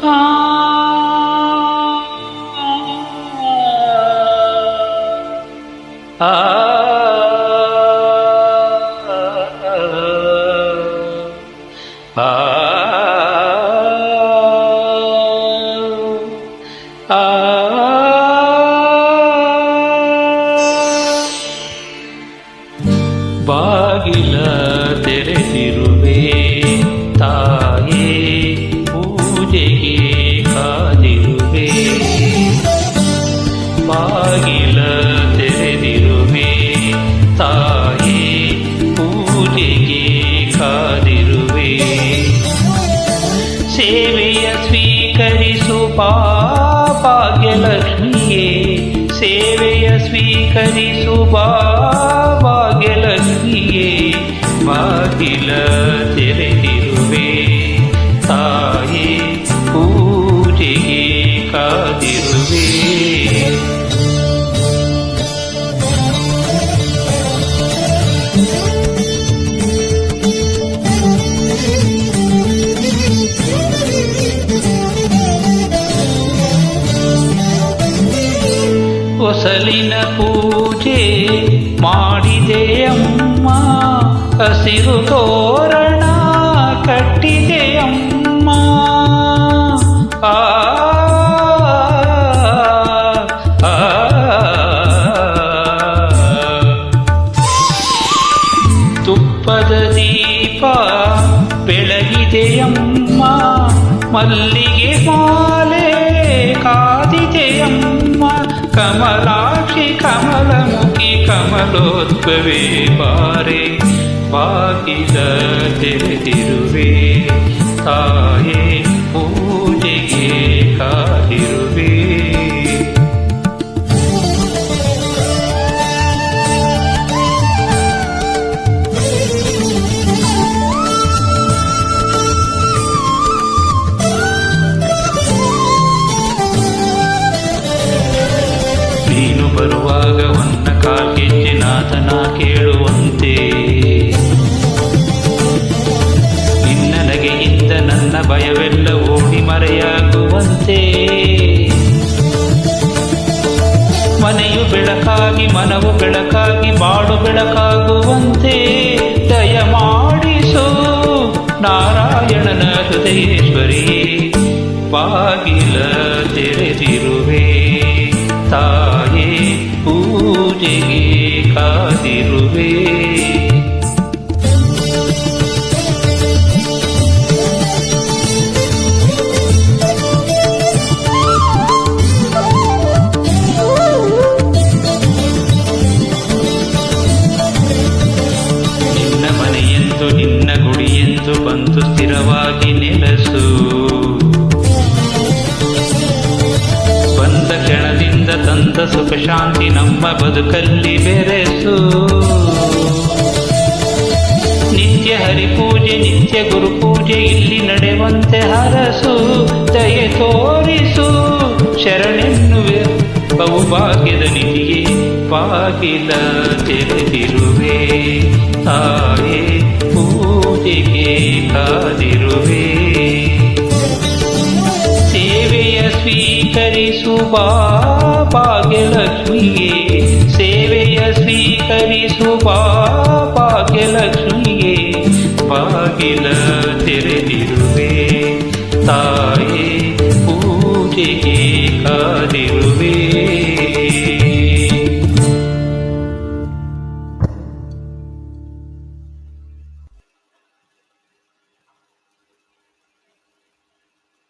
ಆ ಆ ಬಾಗಿಲ ತೆರೆದಿರುವೆ ತಾಯೇ ಪೂಜೆಗೆ ಕಾದಿರುವೆ ಬಾಗಿಲ ತೆರೆದಿರುವೆ ತಾಯೇ ಪೂಜೆಗೆ ಕಾದಿರುವೆ ಸೇವೆಯ ಸ್ವೀಕರಿಸು ಭಾಗ್ಯಲಕ್ಷ್ಮಿಯೇ ಸೇವೆಯ ಸ್ವೀಕರಿಸು ಭಾಗ್ಯಲಕ್ಷ್ಮಿಯೇ ಬಾಗಿಲ ತೆರೆದಿರುವೆ ತಾಯೇ ಪೂಜೆಗೆ ಕಾದಿರುವೆ ಹೊಸಲಿನ ಪೂಜೆ ಮಾಡಿದೆಯಮ್ಮ ಹಸಿರು ತೋರಣ ಕಟ್ಟಿದೆಯಮ್ಮ ಆ ತುಪ್ಪದ ದೀಪ ಬೆಳಗಿದೆಯಮ್ಮ ಮಲ್ಲಿಗೆ ಮಾಲೆ ಕಾದಿದೆಯಮ್ಮ ಕಮಲಾಕ್ಷಿ ಕಮಲಮುಖಿ ಕಮಲೋದ್ಭವೇ ಬಾರೆ ಬಾಗಿಲ ತೆರೆದಿರುವೆ ತಾಯೇ ಪೂಜೆಗೆ ಕಾದಿರುವೆ ನೀನು ಬರುವಾಗ ಹೊನ್ನ ಕಾಲ್ಗೆಜ್ಜೆ ನಾಥನ ಕೇಳುವಂತೆ ನಿನ್ನ ನಗೆಯಿಂದ ನನ್ನ ಭಯವೆಲ್ಲ ಓಡಿ ಮರೆಯಾಗುವಂತೆ ಮನೆಯು ಬೆಳಕಾಗಿ ಮನವು ಬೆಳಕಾಗಿ ಬಾಳು ಬೆಳಕಾಗುವಂತೆ ದಯ ಮಾಡಿಸು ನಾರಾಯಣನ ಹೃದಯೇಶ್ವರಿಯೇ ಬಾಗಿಲ ತೆರೆದಿರುವೆ ತಾಯೇ ಪೂಜೆಗೆ ಕಾದಿರುವೆ ನಿನ್ನ ಮನೆಯೆಂದು ನಿನ್ನ ಗುಡಿಯೆಂದು ಬಂದು ಸ್ಥಿರವಾಗಿ ನೆಲೆಸು ಬಂದ ಕ್ಷಣದಿಂದ ತಂದ ಸುಖ ಶಾಂತಿ ನಮ್ಮ ಬದುಕಲ್ಲಿ ಬೆರೆಸು ನಿತ್ಯ ಹರಿಪೂಜೆ ನಿತ್ಯ ಗುರುಪೂಜೆ ಇಲ್ಲಿ ನಡೆಯುವಂತೆ ಹರಸು ದಯೆ ತೋರಿಸು ಶರಣೆನ್ನುವೆ ಬಹುಭಾಗ್ಯದ ನಿಧಿಗೆ ಬಾಗಿಲ ತೆರೆದಿರುವೆ ತಾಯೇ ಪೂಜೆಗೆ ಕಾದಿರುವೆ ಸೇವೆಯ ಸ್ವೀಕರಿಸು ಭಾಗ್ಯಲಕ್ಷ್ಮಿಯೇ ಸೇವೆಯ ಸ್ವೀಕರಿಸು ಭಾಗ್ಯಲಕ್ಷ್ಮಿಯೇ ಬಾಗಿಲ